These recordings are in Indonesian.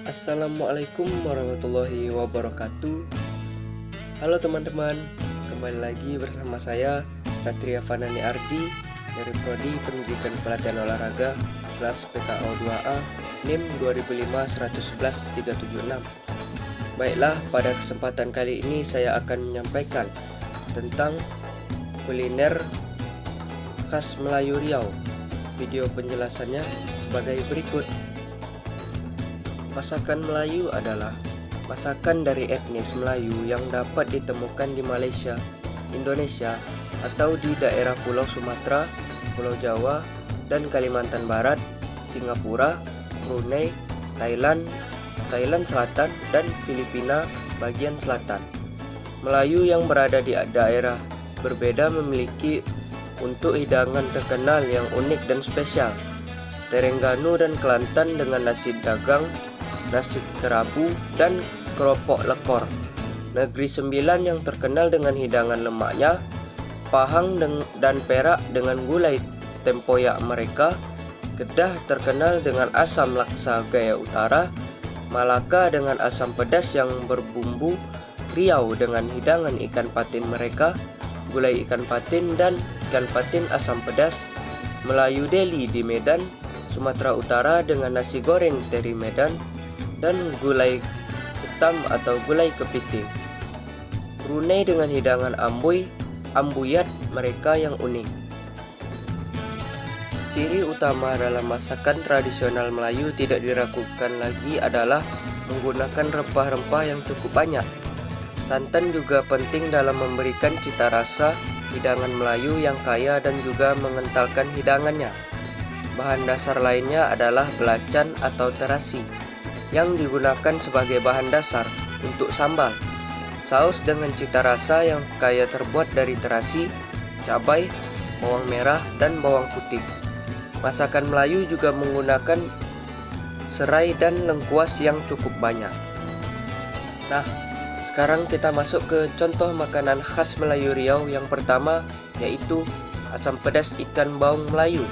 Assalamualaikum warahmatullahi wabarakatuh. Halo teman-teman, kembali lagi bersama saya Satria Fanani Ardi dari Prodi Pendidikan Pelatihan Olahraga kelas PKO 2A NIM 2005-111-376. Baiklah, pada kesempatan kali ini saya akan menyampaikan tentang kuliner khas Melayu Riau. Video penjelasannya sebagai berikut. Masakan Melayu adalah masakan dari etnis Melayu yang dapat ditemukan di Malaysia, Indonesia, atau di daerah Pulau Sumatera, Pulau Jawa, dan Kalimantan Barat, Singapura, Brunei, Thailand Selatan, dan Filipina bagian selatan. Melayu yang berada di daerah berbeda memiliki untuk hidangan terkenal yang unik dan spesial. Terengganu dan Kelantan dengan nasi dagang, nasi kerabu, dan keropok lekor. Negeri Sembilan yang terkenal dengan hidangan lemaknya, Pahang dan Perak dengan gulai tempoyak mereka, Kedah terkenal dengan asam laksa gaya utara, Malaka dengan asam pedas yang berbumbu, Riau dengan hidangan ikan patin mereka, gulai ikan patin dan ikan patin asam pedas, Melayu Deli di Medan, Sumatera Utara dengan nasi goreng teri Medan, dan gulai ketam atau gulai kepiting. Brunei dengan hidangan ambuyat mereka yang unik. Ciri utama dalam masakan tradisional Melayu tidak diragukan lagi adalah menggunakan rempah-rempah yang cukup banyak. Santan juga penting dalam memberikan cita rasa hidangan Melayu yang kaya dan juga mengentalkan hidangannya. Bahan dasar lainnya adalah belacan atau terasi yang digunakan sebagai bahan dasar untuk sambal. Saus dengan cita rasa yang kaya terbuat dari terasi, cabai, bawang merah, dan bawang putih. Masakan Melayu juga menggunakan serai dan lengkuas yang cukup banyak. Nah, sekarang kita masuk ke contoh makanan khas Melayu Riau. Yang pertama yaitu asam pedas ikan baung Melayu.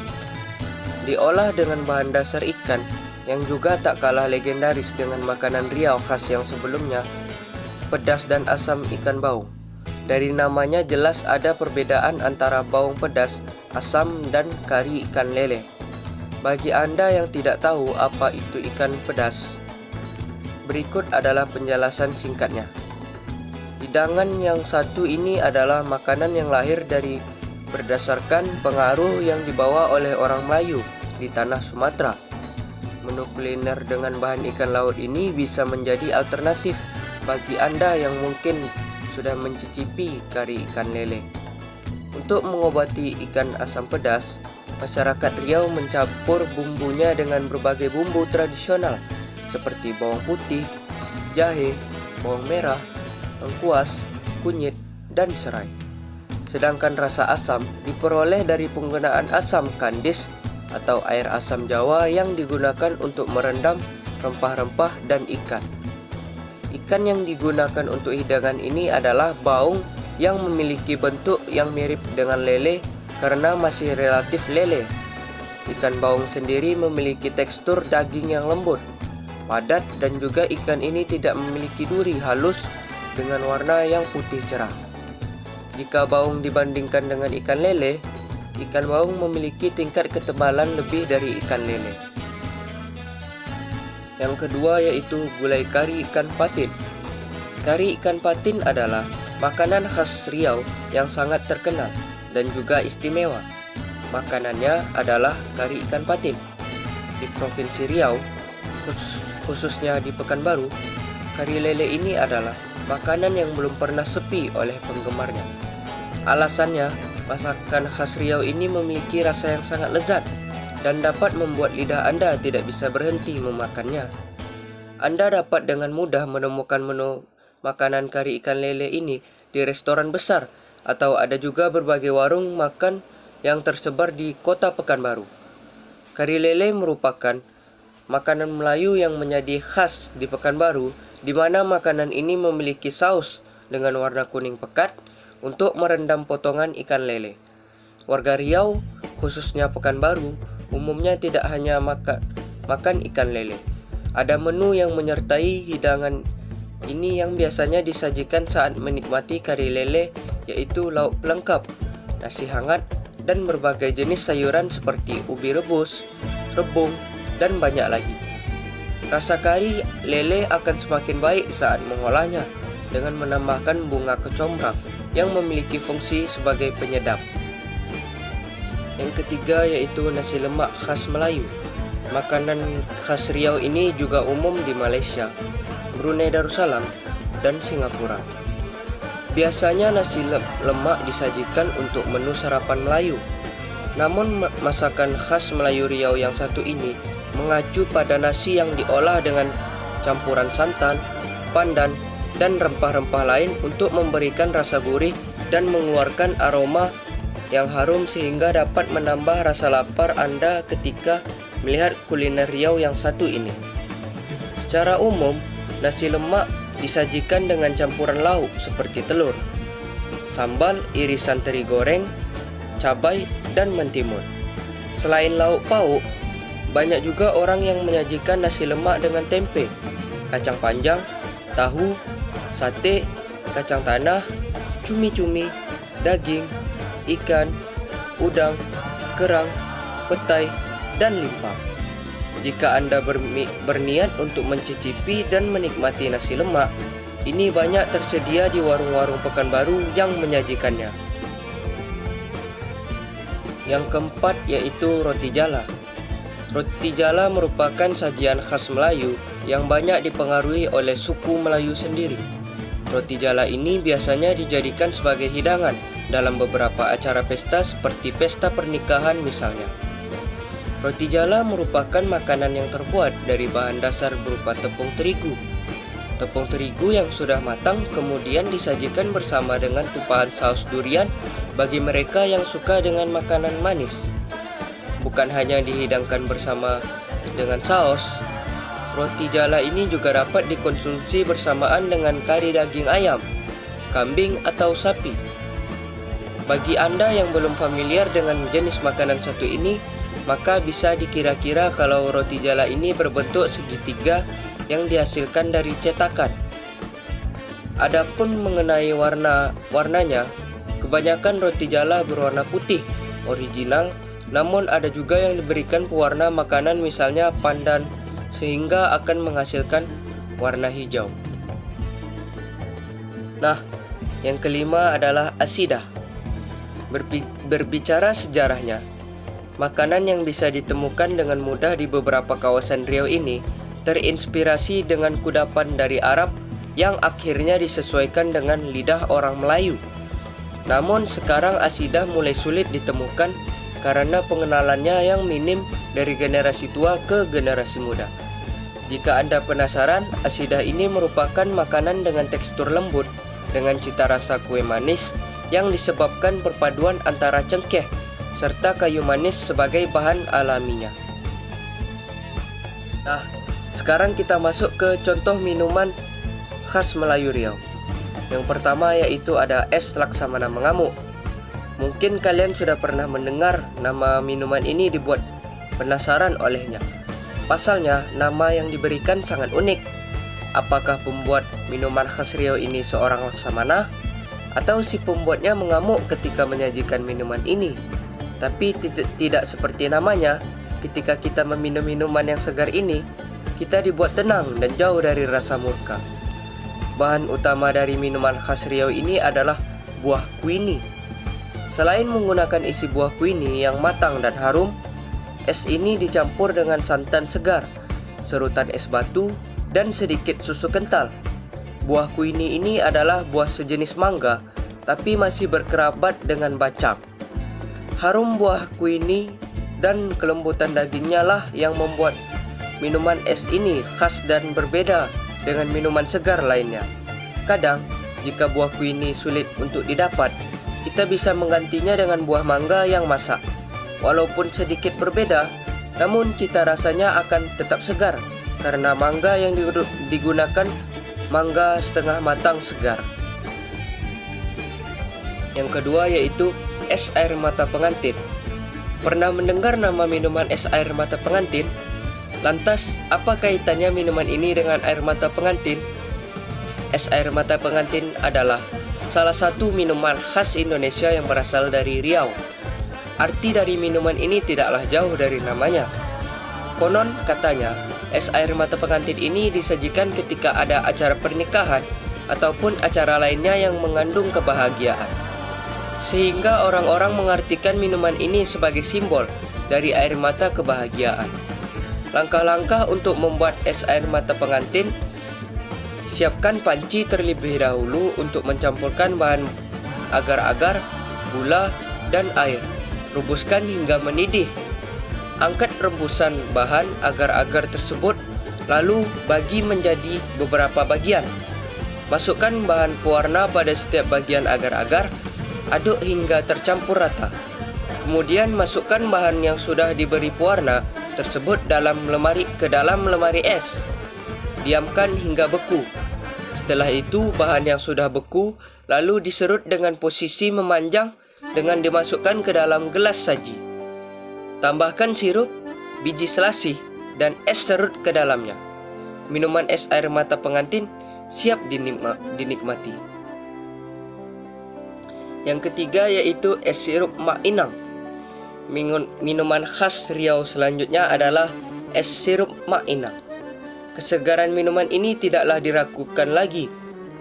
Diolah dengan bahan dasar ikan yang juga tak kalah legendaris dengan makanan Riau khas yang sebelumnya, pedas dan asam ikan baung. Dari namanya jelas ada perbedaan antara baung pedas, asam, dan kari ikan lele. Bagi Anda yang tidak tahu apa itu ikan pedas, berikut adalah penjelasan singkatnya. Hidangan yang satu ini adalah makanan yang lahir dari berdasarkan pengaruh yang dibawa oleh orang Melayu di tanah Sumatera. Menu kuliner dengan bahan ikan laut ini bisa menjadi alternatif bagi Anda yang mungkin sudah mencicipi kari ikan lele. Untuk mengobati ikan asam pedas, masyarakat Riau mencampur bumbunya dengan berbagai bumbu tradisional seperti bawang putih, jahe, bawang merah, lengkuas, kunyit, dan serai. Sedangkan rasa asam diperoleh dari penggunaan asam kandis atau air asam Jawa yang digunakan untuk merendam rempah-rempah dan ikan. Ikan yang digunakan untuk hidangan ini adalah baung yang memiliki bentuk yang mirip dengan lele karena masih relatif lele. Ikan baung sendiri memiliki tekstur daging yang lembut, padat, dan juga ikan ini tidak memiliki duri halus dengan warna yang putih cerah. Jika baung dibandingkan dengan ikan lele, ikan baung memiliki tingkat ketebalan lebih dari ikan lele. Yang kedua yaitu gulai kari ikan patin. Kari ikan patin adalah makanan khas Riau yang sangat terkenal dan juga istimewa. Makanannya adalah kari ikan patin. Di Provinsi Riau, khususnya di Pekanbaru, kari lele ini adalah makanan yang belum pernah sepi oleh penggemarnya. Alasannya, masakan khas Riau ini memiliki rasa yang sangat lezat dan dapat membuat lidah Anda tidak bisa berhenti memakannya. Anda dapat dengan mudah menemukan menu makanan kari ikan lele ini di restoran besar atau ada juga berbagai warung makan yang tersebar di kota Pekanbaru. Kari lele merupakan makanan Melayu yang menjadi khas di Pekanbaru, di mana makanan ini memiliki saus dengan warna kuning pekat untuk merendam potongan ikan lele. Warga Riau, khususnya Pekanbaru, umumnya tidak hanya makan ikan lele. Ada menu yang menyertai hidangan ini yang biasanya disajikan saat menikmati kari lele, yaitu lauk pelengkap, nasi hangat, dan berbagai jenis sayuran seperti ubi rebus, rebung, dan banyak lagi. Rasa kari lele akan semakin baik saat mengolahnya dengan menambahkan bunga kecombrang yang memiliki fungsi sebagai penyedap. Yang ketiga yaitu nasi lemak khas Melayu. Makanan khas Riau ini juga umum di Malaysia, Brunei Darussalam, dan Singapura. Biasanya nasi lemak disajikan untuk menu sarapan Melayu. Namun masakan khas Melayu Riau yang satu ini mengacu pada nasi yang diolah dengan campuran santan, pandan, dan rempah-rempah lain untuk memberikan rasa gurih dan mengeluarkan aroma yang harum sehingga dapat menambah rasa lapar Anda ketika melihat kuliner Riau yang satu ini. Secara umum, nasi lemak disajikan dengan campuran lauk seperti telur, sambal, irisan teri goreng, cabai, dan mentimun. Selain lauk pauk, banyak juga orang yang menyajikan nasi lemak dengan tempe, kacang panjang, tahu, sate, kacang tanah, cumi-cumi, daging, ikan, udang, kerang, petai, dan limpah. Jika Anda berniat untuk mencicipi dan menikmati nasi lemak, ini banyak tersedia di warung-warung Pekanbaru yang menyajikannya. Yang keempat yaitu roti jala. Roti jala merupakan sajian khas Melayu yang banyak dipengaruhi oleh suku Melayu sendiri. Roti jala ini biasanya dijadikan sebagai hidangan dalam beberapa acara pesta seperti pesta pernikahan misalnya. Roti jala merupakan makanan yang terbuat dari bahan dasar berupa tepung terigu. Tepung terigu yang sudah matang kemudian disajikan bersama dengan tumpahan saus durian bagi mereka yang suka dengan makanan manis. Bukan hanya dihidangkan bersama dengan saus, roti jala ini juga dapat dikonsumsi bersamaan dengan kari daging ayam, kambing, atau sapi. Bagi Anda yang belum familiar dengan jenis makanan satu ini, maka bisa dikira-kira kalau roti jala ini berbentuk segitiga yang dihasilkan dari cetakan. Adapun mengenai warnanya, kebanyakan roti jala berwarna putih original, namun ada juga yang diberikan pewarna makanan misalnya pandan sehingga akan menghasilkan warna hijau. Nah, yang kelima adalah asidah. Berbicara sejarahnya, makanan yang bisa ditemukan dengan mudah di beberapa kawasan Riau ini terinspirasi dengan kudapan dari Arab yang akhirnya disesuaikan dengan lidah orang Melayu. Namun sekarang asidah mulai sulit ditemukan karena pengenalannya yang minim dari generasi tua ke generasi muda. Jika Anda penasaran, asidah ini merupakan makanan dengan tekstur lembut dengan cita rasa kue manis yang disebabkan perpaduan antara cengkeh serta kayu manis sebagai bahan alaminya. Nah, sekarang kita masuk ke contoh minuman khas Melayu Riau. Yang pertama yaitu ada es laksamana mengamuk. Mungkin kalian sudah pernah mendengar nama minuman ini dibuat penasaran olehnya. Pasalnya, nama yang diberikan sangat unik. Apakah pembuat minuman khas Riau ini seorang laksamana? Atau si pembuatnya mengamuk ketika menyajikan minuman ini? Tapi tidak seperti namanya, ketika kita meminum minuman yang segar ini, kita dibuat tenang dan jauh dari rasa murka. Bahan utama dari minuman khas Riau ini adalah buah kuini. Selain menggunakan isi buah kuini yang matang dan harum, es ini dicampur dengan santan segar, serutan es batu, dan sedikit susu kental. Buah kuini ini adalah buah sejenis mangga, tapi masih berkerabat dengan bacang. Harum buah kuini dan kelembutan dagingnya lah yang membuat minuman es ini khas dan berbeda dengan minuman segar lainnya. Kadang, jika buah kuini sulit untuk didapat, kita bisa menggantinya dengan buah mangga yang masak. Walaupun sedikit berbeda, namun cita rasanya akan tetap segar karena mangga yang digunakan mangga setengah matang segar. Yang kedua yaitu es air mata pengantin. Pernah mendengar nama minuman es air mata pengantin? Lantas, apa kaitannya minuman ini dengan air mata pengantin? Es air mata pengantin adalah salah satu minuman khas Indonesia yang berasal dari Riau. Arti dari minuman ini tidaklah jauh dari namanya. Konon katanya, es air mata pengantin ini disajikan ketika ada acara pernikahan ataupun acara lainnya yang mengandung kebahagiaan. Sehingga orang-orang mengartikan minuman ini sebagai simbol dari air mata kebahagiaan. Langkah-langkah untuk membuat es air mata pengantin: siapkan panci terlebih dahulu untuk mencampurkan bahan agar-agar, gula, dan air. Rebuskan hingga mendidih. Angkat rebusan bahan agar-agar tersebut, lalu bagi menjadi beberapa bagian. Masukkan bahan pewarna pada setiap bagian agar-agar, aduk hingga tercampur rata. Kemudian masukkan bahan yang sudah diberi pewarna tersebut ke dalam lemari es. Diamkan hingga beku. Setelah itu, bahan yang sudah beku lalu diserut dengan posisi memanjang dengan dimasukkan ke dalam gelas saji. Tambahkan sirup, biji selasih, dan es serut ke dalamnya. Minuman es air mata pengantin siap dinikmati. Yang ketiga yaitu es sirup Mak Inang. Minuman khas Riau selanjutnya adalah es sirup Mak Inang. Kesegaran minuman ini tidaklah diragukan lagi,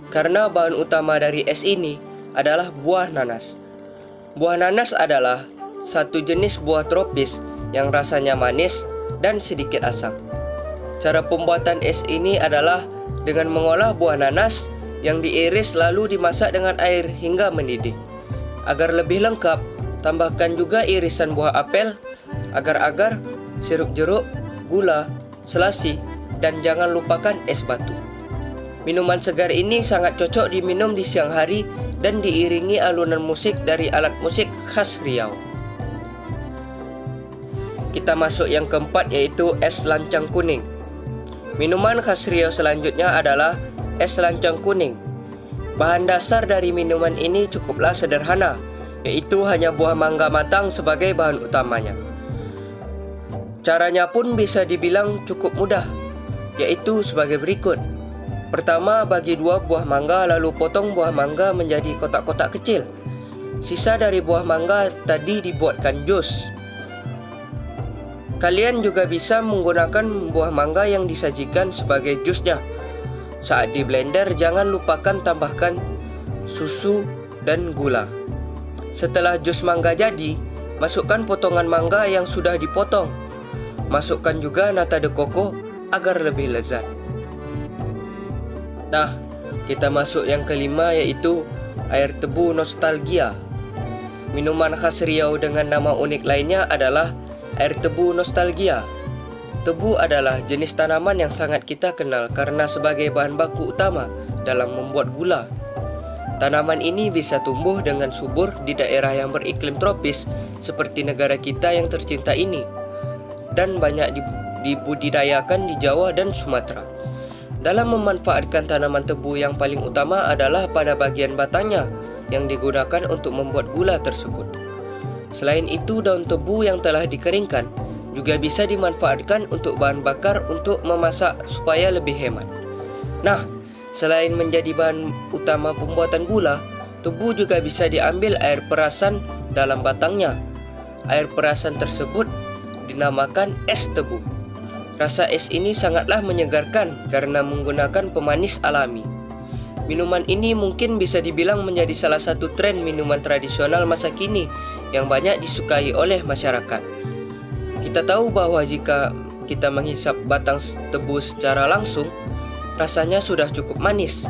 karena bahan utama dari es ini adalah buah nanas. Buah nanas adalah satu jenis buah tropis yang rasanya manis dan sedikit asam. Cara pembuatan es ini adalah dengan mengolah buah nanas yang diiris lalu dimasak dengan air hingga mendidih. Agar lebih lengkap, tambahkan juga irisan buah apel, agar-agar, sirup jeruk, gula, selasih, dan jangan lupakan es batu. Minuman segar ini sangat cocok diminum di siang hari dan diiringi alunan musik dari alat musik khas Riau. Kita masuk yang keempat yaitu es lancang kuning. Minuman khas Riau selanjutnya adalah es lancang kuning. Bahan dasar dari minuman ini cukuplah sederhana, yaitu hanya buah mangga matang sebagai bahan utamanya. Caranya pun bisa dibilang cukup mudah, yaitu sebagai berikut. Pertama, bagi 2 buah mangga lalu potong buah mangga menjadi kotak-kotak kecil. Sisa dari buah mangga tadi dibuatkan jus. Kalian juga bisa menggunakan buah mangga yang disajikan sebagai jusnya. Saat di blender, jangan lupakan tambahkan susu dan gula. Setelah jus mangga jadi, masukkan potongan mangga yang sudah dipotong. Masukkan juga nata de coco agar lebih lezat. Nah, kita masuk yang kelima yaitu air tebu nostalgia. Minuman khas Riau dengan nama unik lainnya adalah air tebu nostalgia. Tebu adalah jenis tanaman yang sangat kita kenal karena sebagai bahan baku utama dalam membuat gula. Tanaman ini bisa tumbuh dengan subur di daerah yang beriklim tropis seperti negara kita yang tercinta ini, dan banyak dibudidayakan di Jawa dan Sumatera. Dalam memanfaatkan tanaman tebu, yang paling utama adalah pada bagian batangnya yang digunakan untuk membuat gula tersebut. Selain itu, daun tebu yang telah dikeringkan juga bisa dimanfaatkan untuk bahan bakar untuk memasak supaya lebih hemat. Nah, selain menjadi bahan utama pembuatan gula, tebu juga bisa diambil air perasan dalam batangnya. Air perasan tersebut dinamakan es tebu. Rasa es ini sangatlah menyegarkan karena menggunakan pemanis alami. Minuman ini mungkin bisa dibilang menjadi salah satu tren minuman tradisional masa kini yang banyak disukai oleh masyarakat. Kita tahu bahwa jika kita menghisap batang tebu secara langsung, rasanya sudah cukup manis.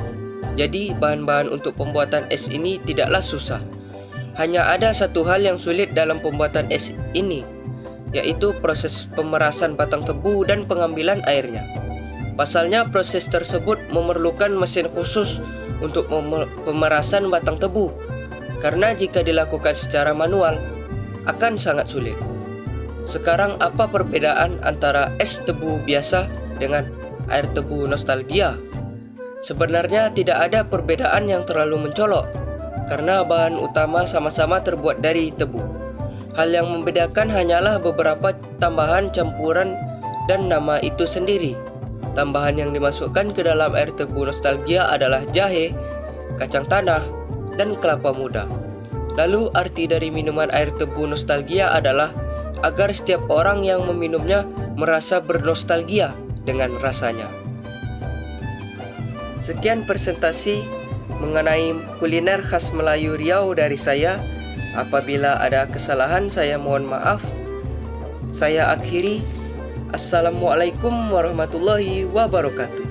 Jadi bahan-bahan untuk pembuatan es ini tidaklah susah. Hanya ada satu hal yang sulit dalam pembuatan es ini, yaitu proses pemerasan batang tebu dan pengambilan airnya. Pasalnya proses tersebut memerlukan mesin khusus untuk pemerasan batang tebu, karena jika dilakukan secara manual akan sangat sulit. Sekarang apa perbedaan antara es tebu biasa dengan air tebu nostalgia? Sebenarnya tidak ada perbedaan yang terlalu mencolok, karena bahan utama sama-sama terbuat dari tebu. Hal yang membedakan hanyalah beberapa tambahan campuran dan nama itu sendiri. Tambahan yang dimasukkan ke dalam air tebu nostalgia adalah jahe, kacang tanah, dan kelapa muda. Lalu arti dari minuman air tebu nostalgia adalah agar setiap orang yang meminumnya merasa bernostalgia dengan rasanya. Sekian presentasi mengenai kuliner khas Melayu Riau dari saya. Apabila ada kesalahan saya mohon maaf. Saya akhiri. Assalamualaikum warahmatullahi wabarakatuh.